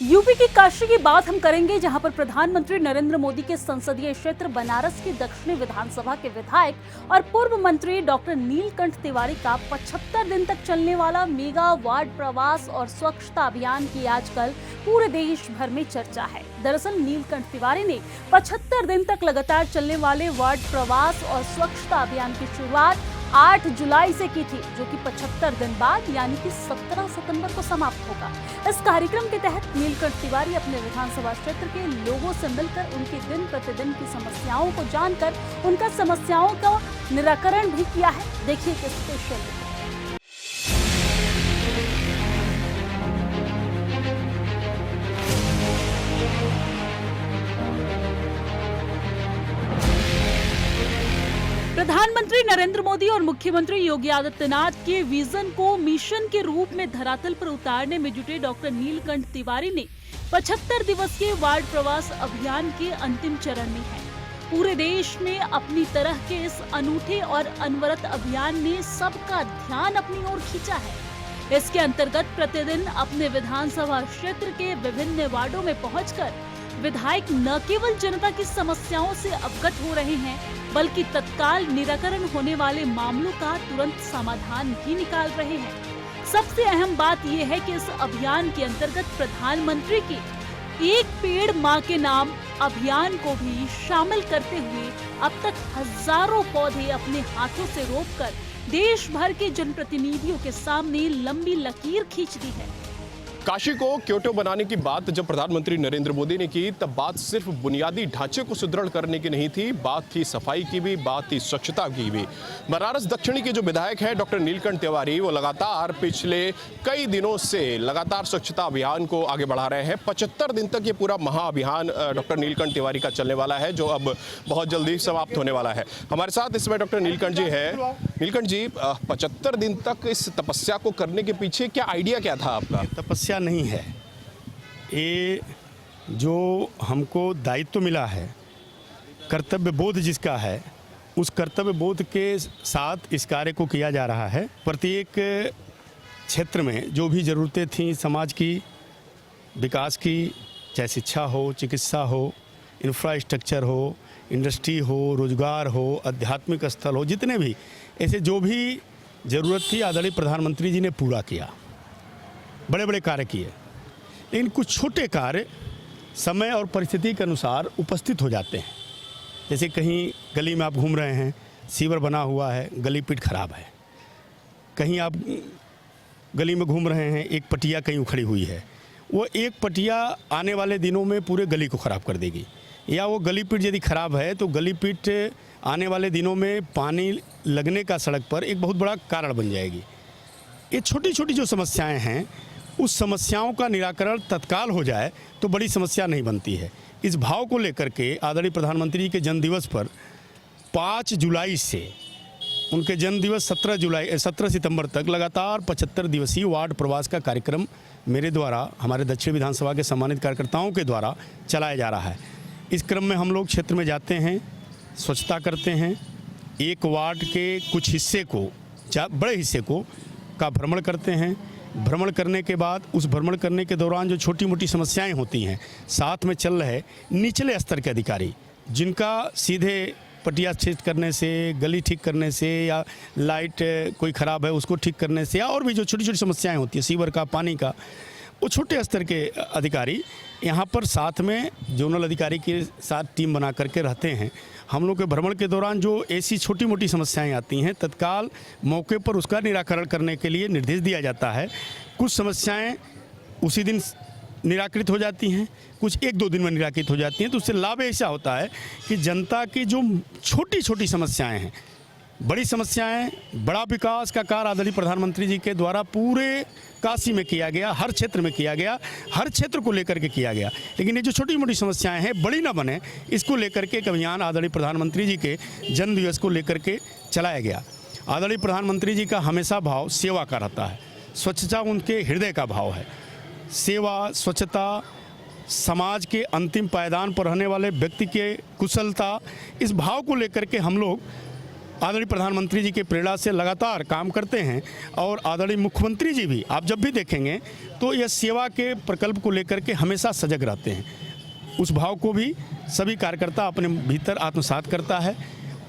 UP की काशी की बात हम करेंगे, जहां पर प्रधानमंत्री नरेंद्र मोदी के संसदीय क्षेत्र बनारस की दक्षिणी विधानसभा के विधायक और पूर्व मंत्री डॉक्टर नीलकंठ तिवारी का 75 दिन तक चलने वाला मेगा वार्ड प्रवास और स्वच्छता अभियान की आजकल पूरे देश भर में चर्चा है। दरअसल नीलकंठ तिवारी ने 75 दिन तक लगातार चलने वाले वार्ड प्रवास और स्वच्छता अभियान की शुरुआत 8 जुलाई से की थी, जो कि 75 दिन बाद यानी कि 17 सितंबर को समाप्त होगा। इस कार्यक्रम के तहत नीलकंठ तिवारी अपने विधानसभा क्षेत्र के लोगों से मिलकर उनकी दिन प्रतिदिन की समस्याओं को जानकर उनका समस्याओं का निराकरण भी किया है। देखिए किस स्पेशल रिपोर्ट। प्रधानमंत्री नरेंद्र मोदी और मुख्यमंत्री योगी आदित्यनाथ के विजन को मिशन के रूप में धरातल पर उतारने में जुटे डॉक्टर नीलकंठ तिवारी ने 75 दिवसीय वार्ड प्रवास अभियान के अंतिम चरण में है। पूरे देश में अपनी तरह के इस अनूठे और अनवरत अभियान ने सबका ध्यान अपनी ओर खींचा है। इसके अंतर्गत प्रतिदिन अपने विधानसभा क्षेत्र के विभिन्न वार्डों में पहुंचकर विधायक न केवल जनता की समस्याओं से अवगत हो रहे हैं, बल्कि तत्काल निराकरण होने वाले मामलों का तुरंत समाधान भी निकाल रहे हैं। सबसे अहम बात यह है कि इस अभियान के अंतर्गत प्रधानमंत्री के एक पेड़ मां के नाम अभियान को भी शामिल करते हुए अब तक हजारों पौधे अपने हाथों से रोपकर देश भर के जनप्रतिनिधियों के सामने लंबी लकीर खींच दी है। काशी को क्योटो बनाने की बात जब प्रधानमंत्री नरेंद्र मोदी ने की, तब बात सिर्फ बुनियादी ढांचे को सुदृढ़ करने की नहीं थी, बात थी सफाई की भी, बात थी स्वच्छता की भी। बनारस दक्षिणी के जो विधायक हैं डॉक्टर नीलकंठ तिवारी, वो लगातार पिछले कई दिनों से लगातार स्वच्छता अभियान को आगे बढ़ा रहे हैं। 75 दिन तक ये पूरा महाअभियान डॉक्टर नीलकंठ तिवारी का चलने वाला है, जो अब बहुत जल्दी समाप्त होने वाला है। हमारे साथ इसमें डॉक्टर नीलकंठ जी है। नीलकंठ जी, 75 दिन तक इस तपस्या को करने के पीछे क्या आइडिया क्या था आपका? तपस्या नहीं है, ये जो हमको दायित्व मिला है, कर्तव्य बोध जिसका है, उस कर्तव्य बोध के साथ इस कार्य को किया जा रहा है। प्रत्येक क्षेत्र में जो भी ज़रूरतें थीं समाज की विकास की, चाहे शिक्षा हो, चिकित्सा हो, इंफ्रास्ट्रक्चर हो, इंडस्ट्री हो, रोजगार हो, आध्यात्मिक स्थल हो, जितने भी ऐसे जो भी ज़रूरत थी आदरणीय प्रधानमंत्री जी ने पूरा किया। बड़े बड़े कार्य किए, लेकिन कुछ छोटे कार्य समय और परिस्थिति के अनुसार उपस्थित हो जाते हैं। जैसे कहीं गली में आप घूम रहे हैं, सीवर बना हुआ है, गली पीट खराब है। कहीं आप गली में घूम रहे हैं, एक पटिया कहीं उखड़ी हुई है, वो एक पटिया आने वाले दिनों में पूरे गली को ख़राब कर देगी। या वो गली पीट यदि ख़राब है तो गली पीट आने वाले दिनों में पानी लगने का सड़क पर एक बहुत बड़ा कारण बन जाएगी। ये छोटी छोटी जो समस्याएं हैं, उस समस्याओं का निराकरण तत्काल हो जाए तो बड़ी समस्या नहीं बनती है। इस भाव को लेकर के आदरणीय प्रधानमंत्री के जन्मदिवस पर 5 जुलाई से उनके जन्मदिवस 17 सितंबर तक लगातार 75 दिवसीय वार्ड प्रवास का कार्यक्रम मेरे द्वारा, हमारे दक्षिण विधानसभा के सम्मानित कार्यकर्ताओं के द्वारा चलाया जा रहा है। इस क्रम में हम लोग क्षेत्र में जाते हैं, स्वच्छता करते हैं, एक वार्ड के कुछ हिस्से को, बड़े हिस्से को का भ्रमण करते हैं। भ्रमण करने के बाद उस भ्रमण करने के दौरान जो छोटी मोटी समस्याएं होती हैं, साथ में चल रहे निचले स्तर के अधिकारी, जिनका सीधे पटिया ठीक करने से, गली ठीक करने से, या लाइट कोई ख़राब है उसको ठीक करने से, या और भी जो छोटी छोटी समस्याएं होती हैं, सीवर का, पानी का, वो छोटे स्तर के अधिकारी यहाँ पर साथ में जोनल अधिकारी के साथ टीम बना करके रहते हैं। हम लोग के भ्रमण के दौरान जो ऐसी छोटी मोटी समस्याएं आती हैं, तत्काल मौके पर उसका निराकरण करने के लिए निर्देश दिया जाता है। कुछ समस्याएं उसी दिन निराकृत हो जाती हैं, कुछ 1-2 दिन में निराकृत हो जाती हैं। तो उससे लाभ ऐसा होता है कि जनता की जो छोटी छोटी समस्याएं हैं, बड़ी समस्याएं, बड़ा विकास का कार्य आदरणीय प्रधानमंत्री जी के द्वारा पूरे काशी में किया गया, हर क्षेत्र में किया गया, हर क्षेत्र को लेकर के किया गया। लेकिन ये जो छोटी मोटी समस्याएं हैं, बड़ी ना बने, इसको लेकर के एक अभियान आदरणीय प्रधानमंत्री जी के जन्मदिवस को लेकर के चलाया गया। आदरणीय प्रधानमंत्री जी का हमेशा भाव सेवा का रहता है, स्वच्छता उनके हृदय का भाव है। सेवा, स्वच्छता, समाज के अंतिम पायदान पर रहने वाले व्यक्ति के कुशलता, इस भाव को लेकर के हम लोग आदरणीय प्रधानमंत्री जी के प्रेरणा से लगातार काम करते हैं और आदरणीय मुख्यमंत्री जी भी आप जब भी देखेंगे तो यह सेवा के प्रकल्प को लेकर के हमेशा सजग रहते हैं। उस भाव को भी सभी कार्यकर्ता अपने भीतर आत्मसात करता है,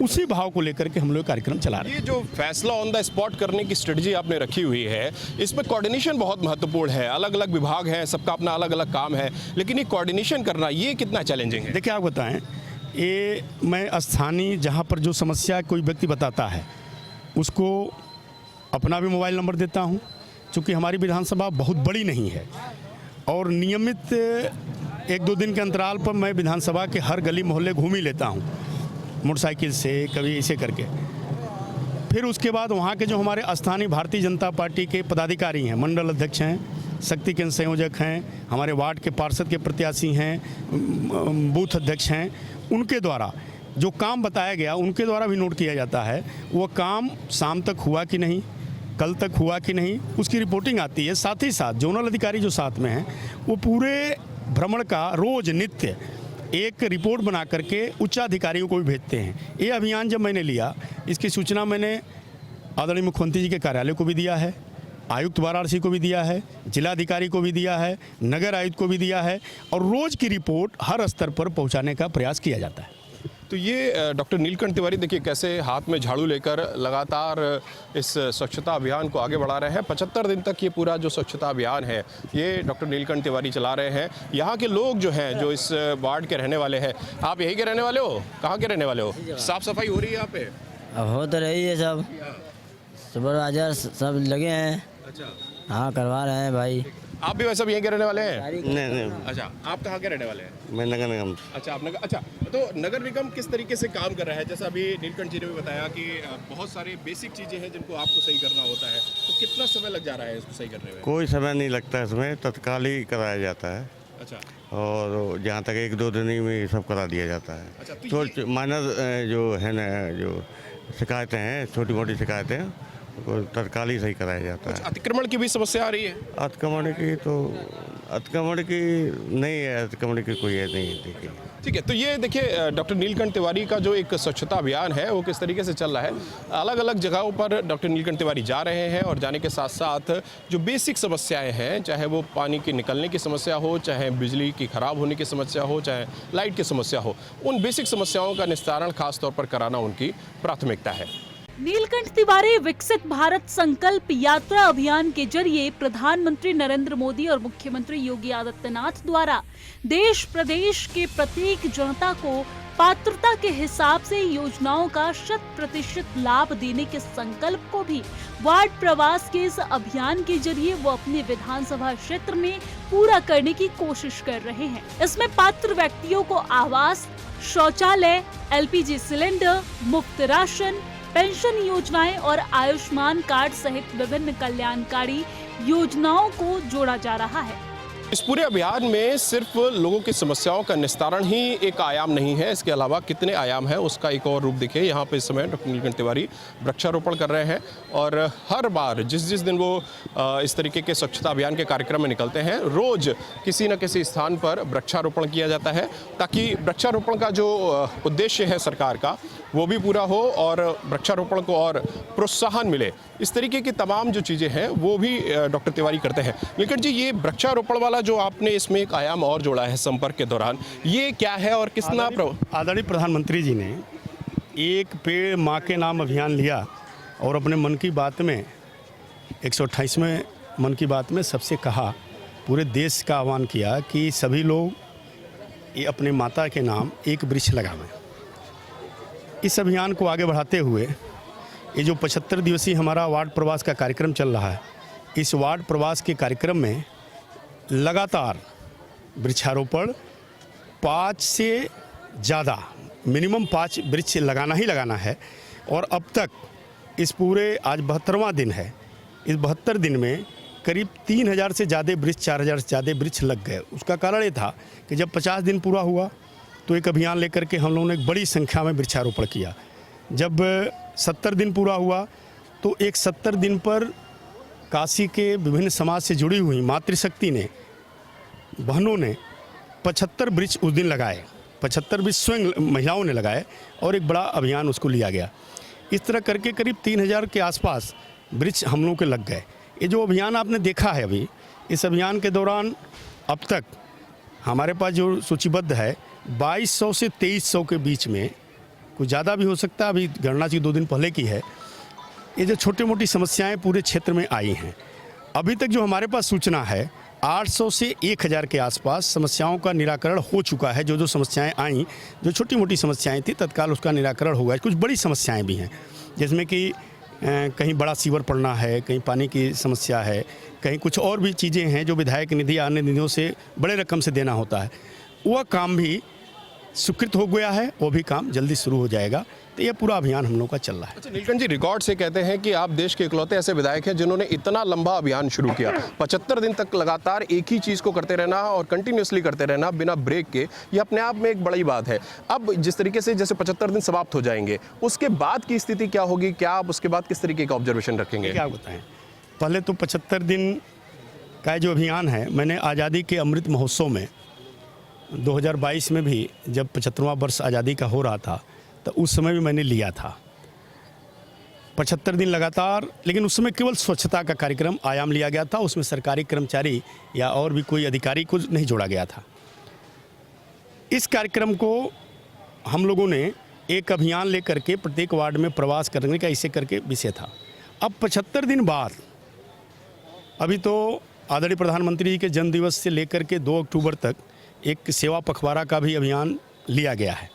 उसी भाव को लेकर के हम लोग कार्यक्रम चला रहे हैं। ये जो फैसला ऑन द स्पॉट करने की स्ट्रेटजी आपने रखी हुई है, इसमें कोऑर्डिनेशन बहुत महत्वपूर्ण है। अलग अलग विभाग हैं, सबका अपना अलग अलग काम है, लेकिन ये कोऑर्डिनेशन करना ये कितना चैलेंजिंग है? देखिए आप बताएं, ये मैं स्थानीय जहाँ पर जो समस्या कोई व्यक्ति बताता है उसको अपना भी मोबाइल नंबर देता हूँ, क्योंकि हमारी विधानसभा बहुत बड़ी नहीं है और नियमित 1-2 दिन के अंतराल पर मैं विधानसभा के हर गली मोहल्ले घूम ही लेता हूँ मोटरसाइकिल से, कभी ऐसे करके। फिर उसके बाद वहाँ के जो हमारे स्थानीय भारतीय जनता पार्टी के पदाधिकारी हैं, मंडल अध्यक्ष हैं, शक्ति केंद्र संयोजक हैं, हमारे वार्ड के पार्षद के प्रत्याशी हैं, बूथ अध्यक्ष हैं, उनके द्वारा जो काम बताया गया उनके द्वारा भी नोट किया जाता है। वो काम शाम तक हुआ कि नहीं, कल तक हुआ कि नहीं, उसकी रिपोर्टिंग आती है। साथ ही साथ जोनल अधिकारी जो साथ में हैं वो पूरे भ्रमण का रोज नित्य एक रिपोर्ट बना करके उच्चाधिकारियों को भी भेजते हैं। ये अभियान जब मैंने लिया, इसकी सूचना मैंने आदरणीय मुख्यमंत्री जी के कार्यालय को भी दिया है, आयुक्त वाराणसी को भी दिया है, जिलाधिकारी को भी दिया है, नगर आयुक्त को भी दिया है और रोज़ की रिपोर्ट हर स्तर पर पहुंचाने का प्रयास किया जाता है। तो ये डॉक्टर नीलकंठ तिवारी देखिए कैसे हाथ में झाड़ू लेकर लगातार इस स्वच्छता अभियान को आगे बढ़ा रहे हैं। 75 दिन तक ये पूरा जो स्वच्छता अभियान है ये डॉक्टर नीलकंठ तिवारी चला रहे हैं। यहाँ के लोग जो हैं, जो इस वार्ड के रहने वाले हैं, आप यहीं के रहने वाले हो? कहाँ के रहने वाले हो? साफ सफाई हो रही है यहाँ पे? अब हो तो रही है, सब सुपरवाइजर सब लगे हैं। अच्छा, हाँ करवा रहे हैं भाई। आप भी वैसे भी यहीं के रहने वाले हैं? नहीं, अच्छा, आप कहाँ के रहने वाले हैं? मैं नगर निगम। अच्छा, आप नगर, अच्छा, तो नगर निगम किस तरीके से काम कर रहा है? जैसा अभी नीलकंठ जी ने भी बताया कि बहुत सारी बेसिक चीज़ें हैं जिनको आपको सही करना होता है, तो कितना समय लग जा रहा है इसको सही करने में? कोई समय नहीं लगता है इसमें, तत्काल ही कराया जाता है। अच्छा, और जहाँ तक 1-2 दिन ही में सब करा दिया जाता है। अच्छा, तो तो माइनर जो है ना, जो शिकायतें हैं, छोटी मोटी शिकायतें, को तत्काल ही सही कराया जाता है। अतिक्रमण की भी समस्या आ रही है? अतिक्रमण की नहीं है, अतिक्रमण की कोई है नहीं। देखिए, ठीक है, तो ये देखिए डॉक्टर नीलकंठ तिवारी का जो एक स्वच्छता अभियान है वो किस तरीके से चल रहा है। अलग अलग जगहों पर डॉक्टर नीलकंठ तिवारी जा रहे हैं और जाने के साथ साथ जो बेसिक समस्याएं हैं, चाहे वो पानी की निकलने की समस्या हो, चाहे बिजली की खराब होने की समस्या हो, चाहे लाइट की समस्या हो, उन बेसिक समस्याओं का निस्तारण खास तौर पर कराना उनकी प्राथमिकता है। नीलकंठ तिवारी विकसित भारत संकल्प यात्रा अभियान के जरिए प्रधानमंत्री नरेंद्र मोदी और मुख्यमंत्री योगी आदित्यनाथ द्वारा देश प्रदेश के प्रत्येक जनता को पात्रता के हिसाब से योजनाओं का 100% लाभ देने के संकल्प को भी वार्ड प्रवास के इस अभियान के जरिए वो अपने विधानसभा क्षेत्र में पूरा करने की कोशिश कर रहे हैं। इसमें पात्र व्यक्तियों को आवास, शौचालय, LPG सिलेंडर, मुफ्त राशन, पेंशन योजनाएं और आयुष्मान कार्ड सहित विभिन्न कल्याणकारी योजनाओं को जोड़ा जा रहा है। इस पूरे अभियान में सिर्फ लोगों की समस्याओं का निस्तारण ही एक आयाम नहीं है, इसके अलावा कितने आयाम हैं उसका एक और रूप देखिए। यहाँ पे इस समय डॉक्टर नीलकंठ तिवारी वृक्षारोपण कर रहे हैं और हर बार जिस दिन वो इस तरीके के स्वच्छता अभियान के कार्यक्रम में निकलते हैं, रोज किसी न किसी स्थान पर वृक्षारोपण किया जाता है ताकि वृक्षारोपण का जो उद्देश्य है सरकार का वो भी पूरा हो और वृक्षारोपण को और प्रोत्साहन मिले। इस तरीके की तमाम जो चीज़ें हैं वो भी डॉक्टर तिवारी करते हैं। नीलकंठ जी, ये वृक्षारोपण वाला जो आपने इसमें एक आयाम और जोड़ा है संपर्क के दौरान, ये क्या है और कितना? आदरणीय प्रधानमंत्री जी ने एक पेड़ माँ के नाम अभियान लिया और अपने मन की बात में 128वें मन की बात में सबसे कहा, पूरे देश का आह्वान किया कि सभी लोग ये अपने माता के नाम एक वृक्ष लगावें। इस अभियान को आगे बढ़ाते हुए ये जो 75 दिवसीय हमारा वार्ड प्रवास का कार्यक्रम चल रहा है, इस वार्ड प्रवास के कार्यक्रम में लगातार वृक्षारोपण 5 से ज़्यादा, मिनिमम 5 वृक्ष लगाना ही लगाना है। और अब तक इस पूरे आज 72वां दिन है, इस 72 दिन में करीब 3000 से ज़्यादा वृक्ष, 4000 से ज़्यादा वृक्ष लग गए। उसका कारण ये था कि जब 50 दिन पूरा हुआ तो एक अभियान लेकर के हम लोगों ने एक बड़ी संख्या में वृक्षारोपण किया। जब 70 दिन पूरा हुआ तो एक 70 दिन पर काशी के विभिन्न समाज से जुड़ी हुई मातृशक्ति ने, बहनों ने 75 वृक्ष उस दिन लगाए। 75 वृक्ष स्वयं महिलाओं ने लगाए और एक बड़ा अभियान उसको लिया गया। इस तरह करके करीब 3000 के आसपास वृक्ष हम लोगों के लग गए। ये जो अभियान आपने देखा है अभी, इस अभियान के दौरान अब तक हमारे पास जो सूचीबद्ध है 2200 से 2300 के बीच में, कुछ ज़्यादा भी हो सकता है, अभी गणना जी 2 दिन पहले की है। ये जो छोटी मोटी समस्याएं पूरे क्षेत्र में आई हैं, अभी तक जो हमारे पास सूचना है 800 से 1000 के आसपास समस्याओं का निराकरण हो चुका है। जो समस्याएं आई, जो छोटी मोटी समस्याएं थी, तत्काल उसका निराकरण हो गया। कुछ बड़ी समस्याएं भी हैं, जिसमें कि कहीं बड़ा सीवर पड़ना है, कहीं पानी की समस्या है, कहीं कुछ और भी चीज़ें हैं जो विधायक निधि अन्य निधियों से बड़े रकम से देना होता है। वह काम भी स्वीकृत हो गया है, वो भी काम जल्दी शुरू हो जाएगा। तो ये पूरा अभियान हम लोग का चल रहा है। अच्छा नीलकंठ जी, रिकॉर्ड से कहते हैं कि आप देश के इकलौते ऐसे विधायक हैं जिन्होंने इतना लंबा अभियान शुरू किया, 75 दिन तक लगातार एक ही चीज़ को करते रहना और कंटिन्यूसली करते रहना बिना ब्रेक के, ये अपने आप में एक बड़ी बात है। अब जिस तरीके से जैसे 75 दिन समाप्त हो जाएंगे, उसके बाद की स्थिति क्या होगी? क्या आप उसके बाद किस तरीके का ऑब्जर्वेशन रखेंगे? क्या बताएं, पहले तो 75 दिन का जो अभियान है, मैंने आज़ादी के अमृत महोत्सव में 2022 में भी जब 75वां वर्ष आज़ादी का हो रहा था, तो उस समय भी मैंने लिया था 75 दिन लगातार। लेकिन उस समय केवल स्वच्छता का कार्यक्रम आयाम लिया गया था, उसमें सरकारी कर्मचारी या और भी कोई अधिकारी को नहीं जोड़ा गया था। इस कार्यक्रम को हम लोगों ने एक अभियान लेकर के प्रत्येक वार्ड में प्रवास करने का इसे करके विषय था। अब 75 दिन बाद अभी तो आदरणीय प्रधानमंत्री जी के जन्मदिवस से लेकर के 2 अक्टूबर तक एक सेवा पखवाड़ा का भी अभियान लिया गया है।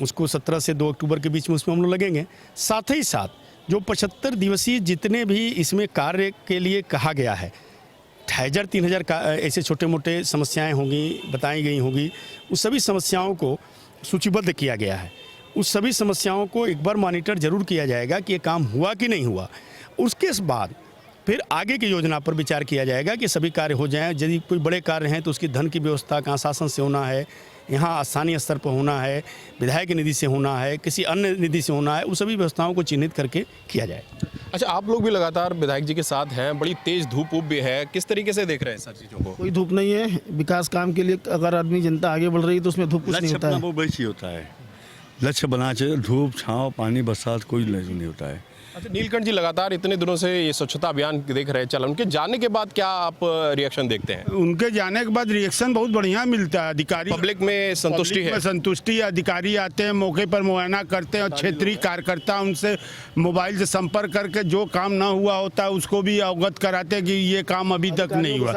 उसको 17 से 2 अक्टूबर के बीच में उसमें हम लोग लगेंगे। साथ ही साथ जो 75 दिवसीय जितने भी इसमें कार्य के लिए कहा गया है, 2500-3000 का ऐसे छोटे मोटे समस्याएं होंगी, बताई गई होंगी, उस सभी समस्याओं को सूचीबद्ध किया गया है। उस सभी समस्याओं को एक बार मॉनिटर जरूर किया जाएगा कि ये काम हुआ कि नहीं हुआ। उसके बाद फिर आगे की योजना पर विचार किया जाएगा कि सभी कार्य हो जाएं। यदि कोई बड़े कार्य हैं तो उसकी धन की व्यवस्था कहाँ शासन से होना है, यहाँ स्थानीय स्तर पर होना है, विधायक निधि से होना है, किसी अन्य निधि से होना है, उस सभी व्यवस्थाओं को चिन्हित करके किया जाए। अच्छा, आप लोग भी लगातार विधायक जी के साथ हैं, बड़ी तेज धूप भी है, किस तरीके से देख रहे हैं सर चीज़ों को? कोई धूप नहीं है। विकास काम के लिए अगर आदमी जनता आगे बढ़ रही है तो उसमें धूप कुछ नहीं होता है। वो वैसी होता है, लक्ष्य बना चाहिए, धूप छाँव पानी बरसात कोई नहीं होता है। अच्छा नीलकंठ जी, लगातार इतने दिनों से ये स्वच्छता अभियान देख रहे हैं, चल उनके जाने के बाद क्या आप रिएक्शन देखते हैं? उनके जाने के बाद रिएक्शन बहुत बढ़िया मिलता है। अधिकारी पब्लिक में संतुष्टि है? संतुष्टि, अधिकारी आते हैं, मौके पर मुआयना करते हैं और क्षेत्रीय कार्यकर्ता उनसे मोबाइल से संपर्क करके जो काम ना हुआ होता है उसको भी अवगत कराते हैं कि ये काम अभी तक नहीं हुआ।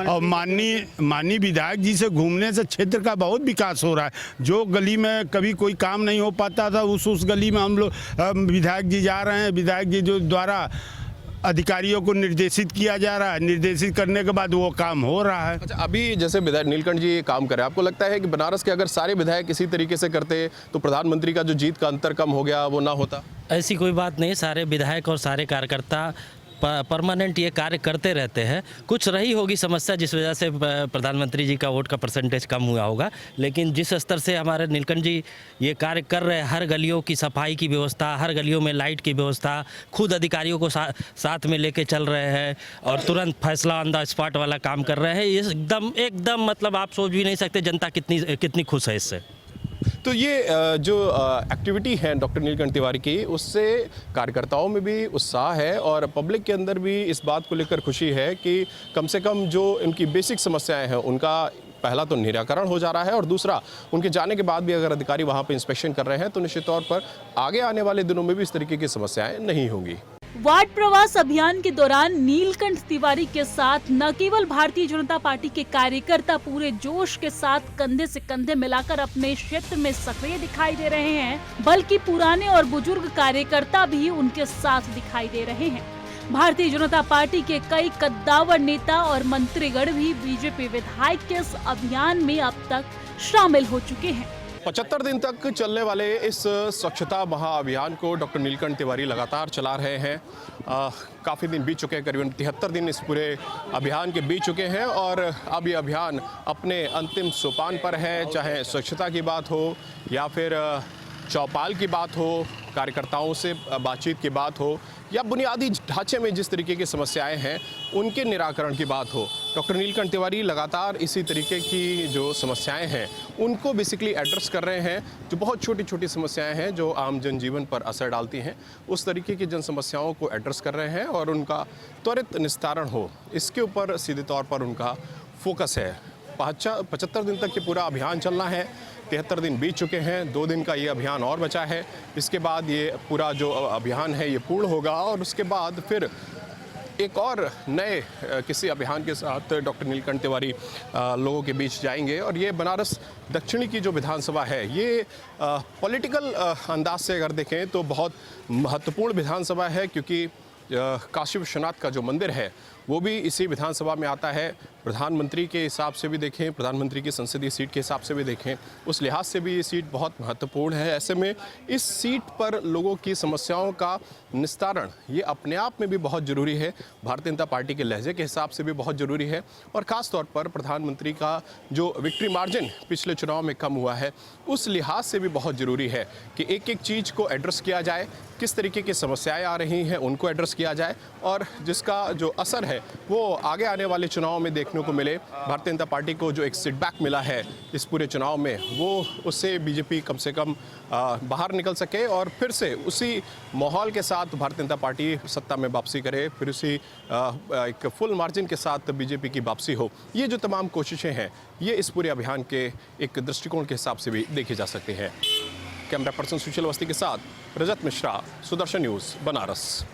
और माननीय विधायक जी से घूमने से क्षेत्र का बहुत विकास हो रहा है। जो गली में कभी कोई काम नहीं हो पाता था, उस गली में हम लोग विधायक जी जा रहे हैं। विधायक जी जो द्वारा अधिकारियों को निर्देशित किया जा रहा है, निर्देशित करने के बाद वो काम हो रहा है। अच्छा, अभी जैसे विधायक नीलकंठ जी ये काम कर रहे हैं, आपको लगता है कि बनारस के अगर सारे विधायक इसी तरीके से करते तो प्रधानमंत्री का जो जीत का अंतर कम हो गया वो ना होता? ऐसी कोई बात नहीं, सारे विधायक और सारे कार्यकर्ता परमानेंट ये कार्य करते रहते हैं। कुछ रही होगी समस्या जिस वजह से प्रधानमंत्री जी का वोट का परसेंटेज कम हुआ होगा, लेकिन जिस स्तर से हमारे नीलकंठ जी ये कार्य कर रहे हैं, हर गलियों की सफाई की व्यवस्था, हर गलियों में लाइट की व्यवस्था, खुद अधिकारियों को साथ में लेके चल रहे हैं और तुरंत फैसला ऑन द स्पॉट वाला काम कर रहे हैं। ये एकदम मतलब आप सोच भी नहीं सकते जनता कितनी खुश है इससे। तो ये जो एक्टिविटी है डॉक्टर नीलकंठ तिवारी की, उससे कार्यकर्ताओं में भी उत्साह है और पब्लिक के अंदर भी इस बात को लेकर खुशी है कि कम से कम जो इनकी बेसिक समस्याएं हैं उनका पहला तो निराकरण हो जा रहा है और दूसरा उनके जाने के बाद भी अगर अधिकारी वहां पर इंस्पेक्शन कर रहे हैं तो निश्चित तौर पर आगे आने वाले दिनों में भी इस तरीके की समस्याएं नहीं होंगी। वार्ड प्रवास अभियान के दौरान नीलकंठ तिवारी के साथ न केवल भारतीय जनता पार्टी के कार्यकर्ता पूरे जोश के साथ कंधे से कंधे मिलाकर अपने क्षेत्र में सक्रिय दिखाई दे रहे हैं, बल्कि पुराने और बुजुर्ग कार्यकर्ता भी उनके साथ दिखाई दे रहे हैं। भारतीय जनता पार्टी के कई कद्दावर नेता और मंत्रीगण भी बीजेपी विधायक के इस अभियान में अब तक शामिल हो चुके हैं। 75 दिन तक चलने वाले इस स्वच्छता महाअभियान को डॉक्टर नीलकंठ तिवारी लगातार चला रहे हैं। काफ़ी दिन बीत चुके हैं, करीबन 73 दिन इस पूरे अभियान के बीत चुके हैं और अब ये अभियान अपने अंतिम सोपान पर है। चाहे स्वच्छता की बात हो या फिर चौपाल की बात हो, कार्यकर्ताओं से बातचीत की बात हो या बुनियादी ढांचे में जिस तरीके की समस्याएं हैं उनके निराकरण की बात हो। डॉक्टर नीलकंठ तिवारी लगातार इसी तरीके की जो समस्याएं हैं उनको बेसिकली एड्रेस कर रहे हैं, जो बहुत छोटी छोटी समस्याएं हैं जो आम जनजीवन पर असर डालती हैं, उस तरीके की जन समस्याओं को एड्रेस कर रहे हैं और उनका त्वरित निस्तारण हो, इसके ऊपर सीधे तौर पर उनका फोकस है। 75 दिन तक ये पूरा अभियान चलना है। 73 दिन बीत चुके हैं, 2 दिन का ये अभियान और बचा है। इसके बाद ये पूरा जो अभियान है ये पूर्ण होगा और उसके बाद फिर एक और नए किसी अभियान के साथ डॉक्टर नीलकंठ तिवारी लोगों के बीच जाएंगे। और ये बनारस दक्षिणी की जो विधानसभा है ये पॉलिटिकल अंदाज से अगर देखें तो बहुत महत्वपूर्ण विधानसभा है, क्योंकि काशी विश्वनाथ का जो मंदिर है वो भी इसी विधानसभा में आता है। प्रधानमंत्री के हिसाब से भी देखें, प्रधानमंत्री की संसदीय सीट के हिसाब से भी देखें, उस लिहाज से भी ये सीट बहुत महत्वपूर्ण है। ऐसे में इस सीट पर लोगों की समस्याओं का निस्तारण ये अपने आप में भी बहुत ज़रूरी है, भारतीय जनता पार्टी के लहजे के हिसाब से भी बहुत ज़रूरी है। और ख़ास तौर पर प्रधानमंत्री का जो विक्ट्री मार्जिन पिछले चुनाव में कम हुआ है उस लिहाज से भी बहुत ज़रूरी है कि एक एक चीज़ को एड्रेस किया जाए, किस तरीके की समस्याएं आ रही हैं उनको एड्रेस किया जाए और जिसका जो असर है वो आगे आने वाले चुनाव में देखने को मिले। भारतीय जनता पार्टी को जो एक सेटबैक मिला है इस पूरे चुनाव में वो उससे बीजेपी कम से कम बाहर निकल सके और फिर से उसी माहौल के साथ भारतीय जनता पार्टी सत्ता में वापसी करे, फिर उसी एक फुल मार्जिन के साथ बीजेपी की वापसी हो। ये जो तमाम कोशिशें हैं ये इस पूरे अभियान के एक दृष्टिकोण के हिसाब से भी देखी जा सकती हैं। कैमरा पर्सन सुशील अवस्थी के साथ रजत मिश्रा, सुदर्शन न्यूज़, बनारस।